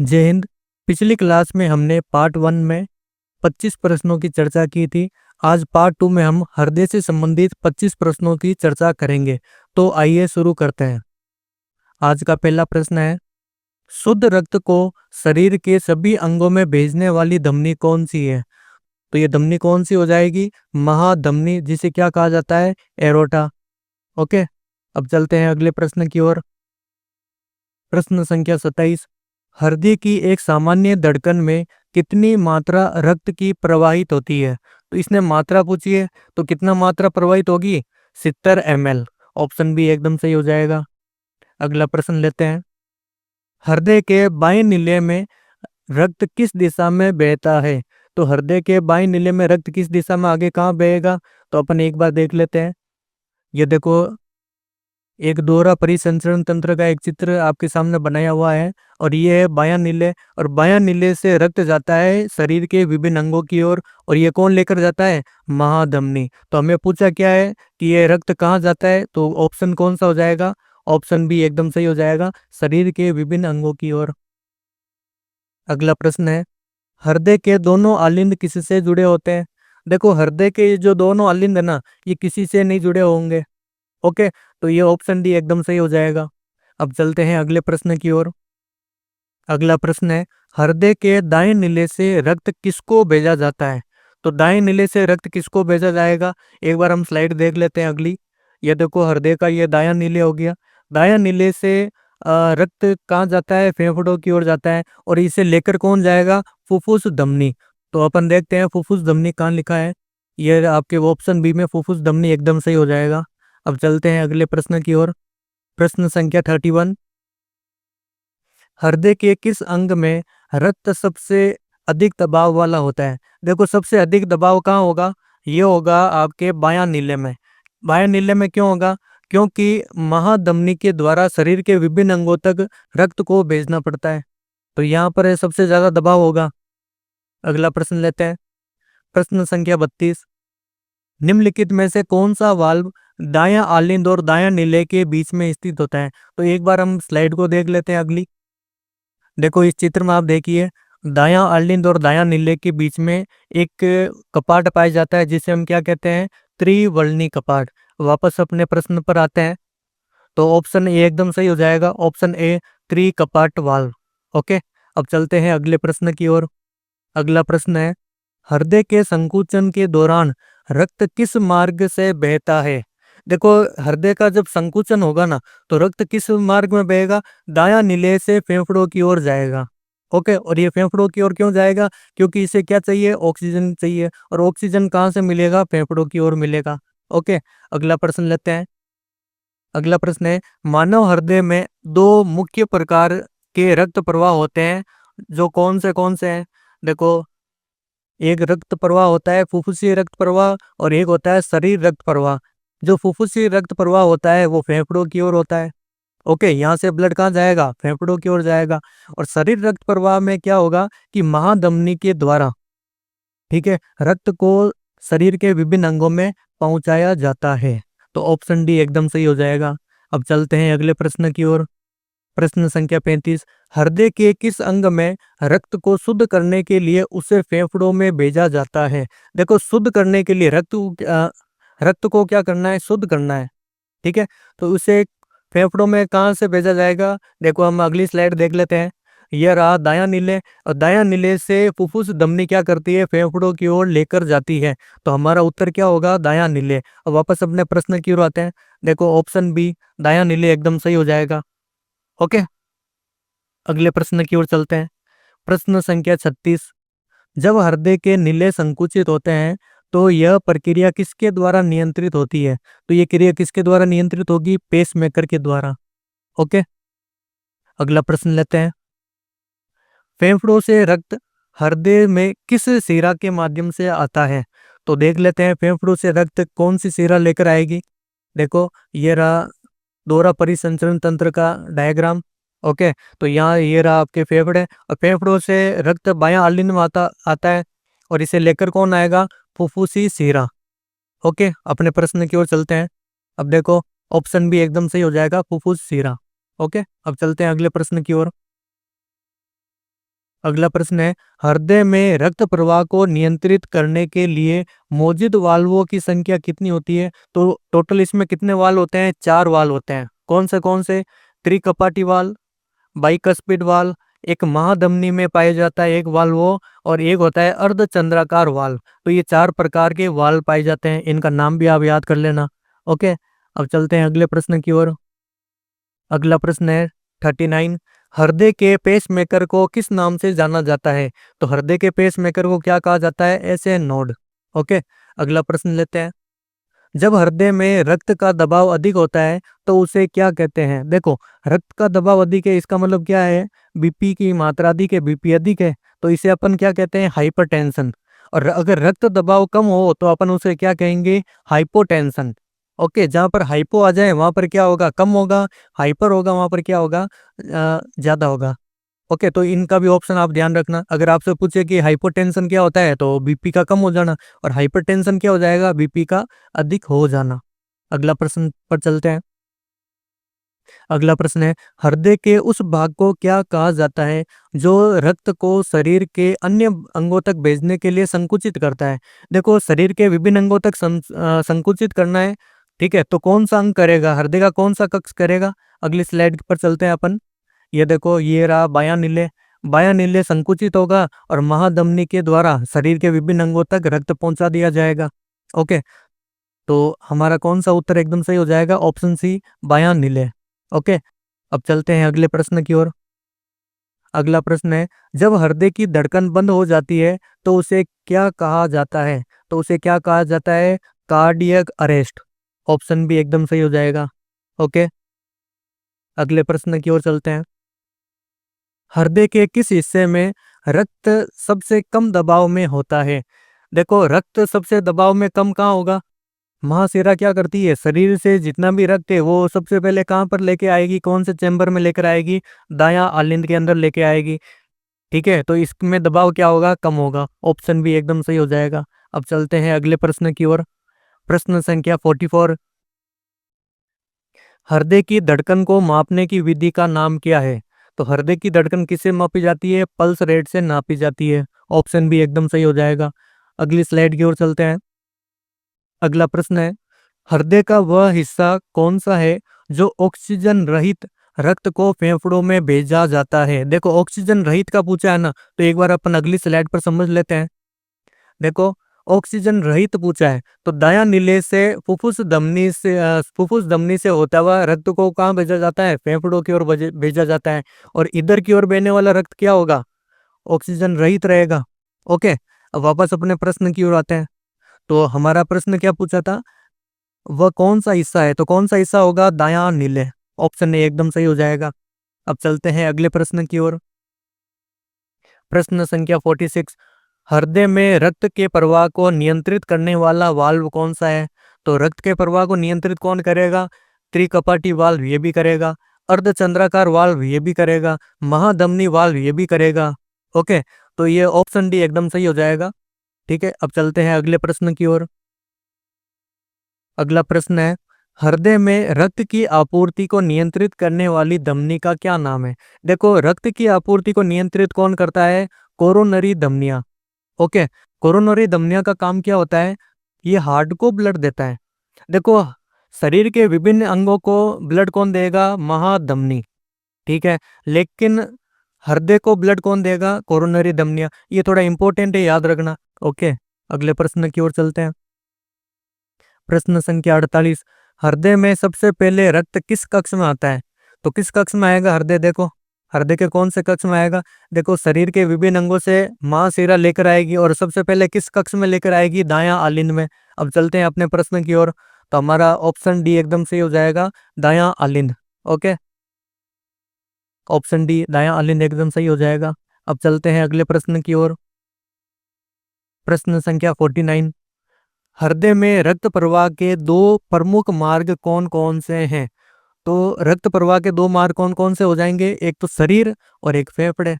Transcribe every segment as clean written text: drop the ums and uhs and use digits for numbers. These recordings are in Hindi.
जय हिंद। पिछली क्लास में हमने पार्ट 1 में 25 प्रश्नों की चर्चा की थी। आज पार्ट 2 में हम हृदय से संबंधित 25 प्रश्नों की चर्चा करेंगे। तो आइए शुरू करते हैं। आज का पहला प्रश्न है, शुद्ध रक्त को शरीर के सभी अंगों में भेजने वाली धमनी कौन सी है? तो ये धमनी कौन सी हो जाएगी? महाधमनी, जिसे क्या कहा जाता है? एरोटा। ओके, अब चलते हैं अगले प्रश्न की ओर। प्रश्न संख्या 27, हृदय की एक सामान्य धड़कन में कितनी मात्रा रक्त की प्रवाहित होती है? तो इसने मात्रा पूछी है, तो कितना मात्रा प्रवाहित होगी? 70 ml। ऑप्शन बी एकदम सही हो जाएगा। अगला प्रश्न लेते हैं, हृदय के बाएं निले में रक्त किस दिशा में बहता है? तो हृदय के बाएं निले में रक्त किस दिशा में आगे कहाँ बहेगा? तो अपन एक बार देख लेते हैं। ये देखो, एक दोहरा परिसंचरण तंत्र का एक चित्र आपके सामने बनाया हुआ है, और ये है बायां नीले। और बायां नीले से रक्त जाता है शरीर के विभिन्न अंगों की ओर, और ये कौन लेकर जाता है? महाधमनी। तो हमें पूछा क्या है कि ये रक्त कहाँ जाता है? तो ऑप्शन कौन सा हो जाएगा? ऑप्शन बी एकदम सही हो जाएगा, शरीर के विभिन्न अंगों की ओर। अगला प्रश्न है, हृदय के दोनों आलिंद किससे जुड़े होते हैं? देखो, हृदय के ये जो दोनों आलिंद है ना, ये किसी से नहीं जुड़े होंगे। ओके, तो ये ऑप्शन डी एकदम सही हो जाएगा। अब चलते हैं अगले प्रश्न की ओर। अगला प्रश्न है, हृदय के दाएं नीले से रक्त किसको भेजा जाता है? तो दाएं नीले से रक्त किसको भेजा जाएगा? एक बार हम स्लाइड देख लेते हैं अगली। ये देखो, हृदय का ये दायां नीले हो गया। दायां नीले से रक्त कहाँ जाता है? फेफड़ों की ओर जाता है, और इसे लेकर कौन जाएगा? फुफ्फुस धमनी। तो अपन देखते हैं फुफ्फुस धमनी कहाँ लिखा है। ये आपके ऑप्शन बी में फुफ्फुस धमनी एकदम सही हो जाएगा। अब चलते हैं अगले प्रश्न की ओर। प्रश्न संख्या 31, हृदय के किस अंग में रक्त सबसे अधिक दबाव वाला होता है? देखो, सबसे अधिक दबाव कहाँ होगा? ये होगा आपके बायां नीले में। बायां नीले में क्यों होगा? क्योंकि महाधमनी के द्वारा शरीर के विभिन्न अंगों तक रक्त को भेजना पड़ता है, तो यहाँ पर सबसे ज्यादा दबाव होगा। अगला प्रश्न लेते हैं। प्रश्न संख्या 32, निम्नलिखित में से कौन सा वाल्व दायां आलिंद और दायां नीले के बीच में स्थित होता है? तो एक बार हम स्लाइड को देख लेते हैं अगली। देखो, इस चित्र में आप देखिए, दायां आलिंद और दायां नीले के बीच में एक कपाट पाया जाता है, जिसे हम क्या कहते हैं? त्रिवर्णी कपाट। वापस अपने प्रश्न पर आते हैं, तो ऑप्शन ए एकदम सही हो जाएगा। ऑप्शन ए, त्रि कपाट वाल्व। ओके, अब चलते हैं अगले प्रश्न की ओर। अगला प्रश्न है, हृदय के संकुचन के दौरान रक्त किस मार्ग से बहता है? देखो, हृदय का जब संकुचन होगा ना, तो रक्त किस मार्ग में बहेगा? दायां नीले से फेफड़ों की ओर जाएगा। ओके, और ये फेफड़ों की ओर क्यों जाएगा? क्योंकि इसे क्या चाहिए? ऑक्सीजन चाहिए, और ऑक्सीजन कहाँ से मिलेगा? फेफड़ों की ओर मिलेगा। ओके, अगला प्रश्न लेते हैं। अगला प्रश्न है, मानव हृदय में दो मुख्य प्रकार के रक्त प्रवाह होते हैं, जो कौन से हैं? देखो, एक रक्त प्रवाह होता है फुफ्फुसीय रक्त प्रवाह, और एक होता है शरीर रक्त प्रवाह। जो फुफ्फुसीय रक्त प्रवाह होता है वो फेफड़ों की ओर होता है। ओके, यहाँ से ब्लड कहाँ जाएगा? फेफड़ों की ओर जाएगा। और शरीर रक्त प्रवाह में क्या होगा कि महाधमनी के द्वारा, ठीक है, रक्त को शरीर के विभिन्न अंगों में पहुंचाया जाता है। तो ऑप्शन डी एकदम सही हो जाएगा। अब चलते हैं अगले प्रश्न की ओर। प्रश्न संख्या 35, हृदय के किस अंग में रक्त को शुद्ध करने के लिए उसे फेफड़ों में भेजा जाता है? देखो, शुद्ध करने के लिए रक्त को क्या करना है? शुद्ध करना है। ठीक है, तो उसे फेफड़ों में कहाँ से भेजा जाएगा? देखो, हम अगली स्लाइड देख लेते हैं। यह रहा दायां नीले, और दायां नीले से फुफ्फुस धमनी क्या करती है? फेफड़ों की ओर लेकर जाती है। तो हमारा उत्तर क्या होगा? दायां नीले। अब वापस अपने प्रश्न की ओर आते हैं। देखो, ऑप्शन बी दायां नीले एकदम सही हो जाएगा। ओके, अगले प्रश्न की ओर चलते हैं। प्रश्न संख्या 36, जब हृदय के नीले संकुचित होते हैं, तो यह प्रक्रिया किसके द्वारा नियंत्रित होती है? तो ये क्रिया किसके द्वारा नियंत्रित होगी? पेसमेकर के द्वारा। ओके, अगला प्रश्न लेते हैं। फेफड़ों से रक्त हृदय में किस शिरा के माध्यम से आता है? तो देख लेते हैं, फेफड़ों से रक्त कौन सी शिरा लेकर आएगी। देखो, ये रहा दोहरा परिसंचरण तंत्र का डायग्राम। ओके, तो यहाँ ये रहा आपके फेफड़े, और फेफड़ों से रक्त बायां आलिंद में आता आता है, और इसे लेकर कौन आएगा? फुफ्फुसी शिरा। ओके, अपने प्रश्न की ओर चलते हैं। अब देखो, ऑप्शन बी एकदम सही हो जाएगा, फुफ्फुस शिरा। ओके, अब चलते हैं अगले प्रश्न की ओर। अगला प्रश्न है, हृदय में रक्त प्रवाह को नियंत्रित करने के लिए मौजूद वाल्वों की संख्या कितनी होती है? तो टोटल इसमें कितने वाल्व होते हैं? 4 वाल्व होते हैं। कौन से? त्रिकपाटी वाल्व, बाइकस्पिड वाल्व, एक महाधमनी में पाया जाता है एक वाल्व वो, और एक होता है अर्धचंद्राकार वाल्व। तो ये 4 प्रकार के वाल्व पाए जाते हैं, इनका नाम भी आप याद कर लेना। ओके, अब चलते हैं अगले प्रश्न की ओर। अगला प्रश्न है 39, हृदय के पेसमेकर को किस नाम से जाना जाता है? तो हृदय के पेसमेकर को क्या कहा जाता है? ऐसे नोड। ओके, अगला प्रश्न लेते हैं, जब हृदय में रक्त का दबाव अधिक होता है तो उसे क्या कहते हैं? देखो, रक्त का दबाव अधिक है, इसका मतलब क्या है? बीपी की मात्रा अधिक है, बीपी अधिक है, तो इसे अपन क्या कहते हैं? हाइपरटेंशन। और अगर रक्त दबाव कम हो तो अपन उसे क्या कहेंगे? हाइपोटेंशन। ओके, जहां पर हाइपो आ जाए वहां पर क्या होगा? कम होगा। हाइपर होगा वहां पर क्या होगा? ज्यादा होगा। ओके, तो इनका भी ऑप्शन आप ध्यान रखना। अगर आपसे पूछे कि हाइपोटेंशन क्या होता है तो बीपी का कम हो जाना, और हाइपरटेंशन क्या हो जाएगा? बीपी का अधिक हो जाना। अगला प्रश्न पर चलते हैं। अगला प्रश्न है, हृदय के उस भाग को क्या कहा जाता है जो रक्त को शरीर के अन्य अंगों तक भेजने के लिए संकुचित करता है? देखो, शरीर के विभिन्न अंगों तक संकुचित करना है, ठीक है, तो कौन सा अंग करेगा? हृदय का कौन सा कक्ष करेगा? अगली स्लाइड पर चलते हैं अपन। ये देखो, ये रहा बायां नीले। बायां नीले संकुचित होगा और महाधमनी के द्वारा शरीर के विभिन्न अंगों तक रक्त पहुंचा दिया जाएगा। ओके, तो हमारा कौन सा उत्तर एकदम सही हो जाएगा? ऑप्शन सी, बायां नीले। ओके, अब चलते हैं अगले प्रश्न की ओर। अगला प्रश्न है, जब हृदय की धड़कन बंद हो जाती है तो उसे क्या कहा जाता है? तो उसे क्या कहा जाता है? Cardiac arrest. ऑप्शन बी एकदम सही हो जाएगा। ओके, अगले प्रश्न की ओर चलते हैं। हृदय के किस हिस्से में रक्त सबसे कम दबाव में होता है? देखो, रक्त सबसे दबाव में कम कहाँ होगा? महाशिरा क्या करती है? शरीर से जितना भी रक्त है वो सबसे पहले कहाँ पर लेके आएगी? कौन से चैम्बर में लेकर आएगी? दायां आलिंद के अंदर लेके आएगी। ठीक है, तो इसमें दबाव क्या होगा? कम होगा। ऑप्शन भी एकदम सही हो जाएगा। अब चलते हैं अगले प्रश्न की ओर। प्रश्न संख्या 44, हृदय की धड़कन को मापने की विधि का नाम क्या है? तो हृदय की धड़कन किससे मापी जाती है? पल्स रेट से नापी जाती है। ऑप्शन भी एकदम सही हो जाएगा। अगली स्लाइड की ओर चलते हैं। अगला प्रश्न है, हृदय का वह हिस्सा कौन सा है जो ऑक्सीजन रहित रक्त को फेफड़ों में भेजा जाता है? देखो, ऑक्सीजन रहित का पूछा है ना, तो एक बार अपन अगली स्लाइड पर समझ लेते हैं। देखो, ऑक्सीजन रहित पूछा है तो दायां नीले से फुफ्फुस धमनी से होता हुआ रक्त को कहाँ भेजा जाता है? फेफड़ों की ओर भेजा जाता है। और इधर की ओर बहने वाला रक्त क्या होगा? ऑक्सीजन रहित रहेगा। ओके, अब वापस अपने प्रश्न की ओर आते हैं। तो हमारा प्रश्न क्या पूछा था? वह कौन सा हिस्सा है? तो कौन सा हिस्सा होगा? दायां नीले। ऑप्शन ए एकदम सही हो जाएगा। अब चलते हैं अगले प्रश्न की ओर। प्रश्न संख्या 46, हृदय में रक्त के प्रवाह को नियंत्रित करने वाला वाल्व कौन सा है? तो रक्त के प्रवाह को नियंत्रित कौन करेगा? त्रिकपाटी वाल्व ये भी करेगा, अर्धचंद्राकार वाल्व ये भी करेगा, महाधमनी वाल्व ये भी करेगा। ओके, तो ये ऑप्शन डी एकदम सही हो जाएगा। ठीक है, अब चलते हैं अगले प्रश्न की ओर। अगला प्रश्न है, हृदय में रक्त की आपूर्ति को नियंत्रित करने वाली धमनी का क्या नाम है? देखो, रक्त की आपूर्ति को नियंत्रित कौन करता है? कोरोनरी धमनियां। ओके, कोरोनरी धमनियों का काम क्या होता है? ये हार्ट को ब्लड देता है। देखो, शरीर के विभिन्न अंगों को ब्लड कौन देगा? महाधमनी। ठीक है, लेकिन हृदय को ब्लड कौन देगा? कोरोनरी धमनियां। ये थोड़ा इंपॉर्टेंट है, याद रखना। ओके, अगले प्रश्न की ओर चलते हैं। प्रश्न संख्या 48, हृदय में सबसे पहले रक्त किस कक्ष में आता है? तो किस कक्ष में आएगा हृदय? देखो, हृदय के कौन से कक्ष में आएगा? देखो, शरीर के विभिन्न अंगों से महाशिरा लेकर आएगी और सबसे पहले किस कक्ष में लेकर आएगी? दायां आलिंद में। अब चलते हैं अपने प्रश्न की ओर। तो हमारा ऑप्शन डी एकदम सही हो जाएगा, दायां आलिंद। ओके, ऑप्शन डी दायां आलिंद एकदम सही हो जाएगा। अब चलते हैं अगले प्रश्न की ओर। प्रश्न संख्या 49, हृदय में रक्त प्रवाह के दो प्रमुख मार्ग कौन कौन से हैं? तो रक्त प्रवाह के दो मार्ग कौन कौन से हो जाएंगे? एक तो शरीर और एक फेफड़े।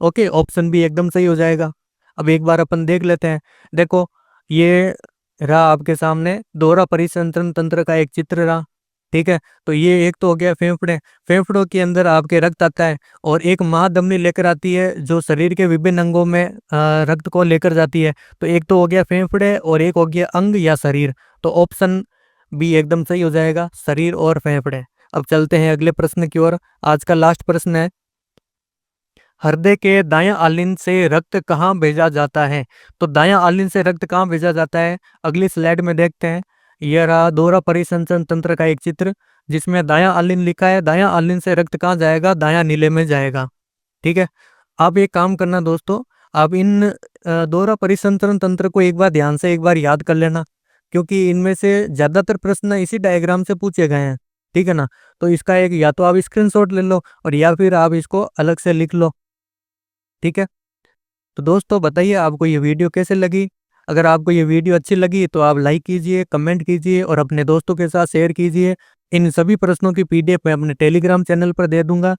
ओके, ऑप्शन बी एकदम सही हो जाएगा। अब एक बार अपन देख लेते हैं। देखो, ये रहा आपके सामने दोहरा परिसंचरण तंत्र का एक चित्र रहा। ठीक है। तो ये एक तो हो गया फेफड़े। फेफड़ों के अंदर आपके रक्त आता है और एक महाधमनी लेकर आती है जो शरीर के विभिन्न अंगों में रक्त को लेकर जाती है। तो एक तो हो गया फेफड़े और एक हो गया अंग या शरीर। तो ऑप्शन बी एकदम सही हो जाएगा, शरीर और फेफड़े। अब चलते हैं अगले प्रश्न की ओर। आज का लास्ट प्रश्न है, हृदय के दायां आलिन से रक्त कहाँ भेजा जाता है? तो दायां आलिन से रक्त कहाँ भेजा जाता है, अगली स्लाइड में देखते हैं। यह रहा दोहरा परिसंचरण तंत्र का एक चित्र जिसमें दायां आलिन लिखा है। दायां आलिन से रक्त कहाँ जाएगा? दायां नीले में जाएगा। ठीक है। आप एक काम करना दोस्तों, आप इन दोहरा परिसंचरण तंत्र को एक बार ध्यान से एक बार याद कर लेना, क्योंकि इनमें से ज्यादातर प्रश्न इसी डायग्राम से पूछे गए हैं। ठीक है ना। तो इसका एक या तो आप स्क्रीनशॉट ले लो और या फिर आप इसको अलग से लिख लो। ठीक है। तो दोस्तों बताइए आपको ये वीडियो कैसे लगी। अगर आपको ये वीडियो अच्छी लगी तो आप लाइक कीजिए, कमेंट कीजिए और अपने दोस्तों के साथ शेयर कीजिए। इन सभी प्रश्नों की पीडीएफ मैं अपने टेलीग्राम चैनल पर दे दूंगा।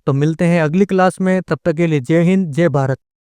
तो मिलते हैं अगली क्लास में, तब तक के लिए जय हिंद, जय भारत।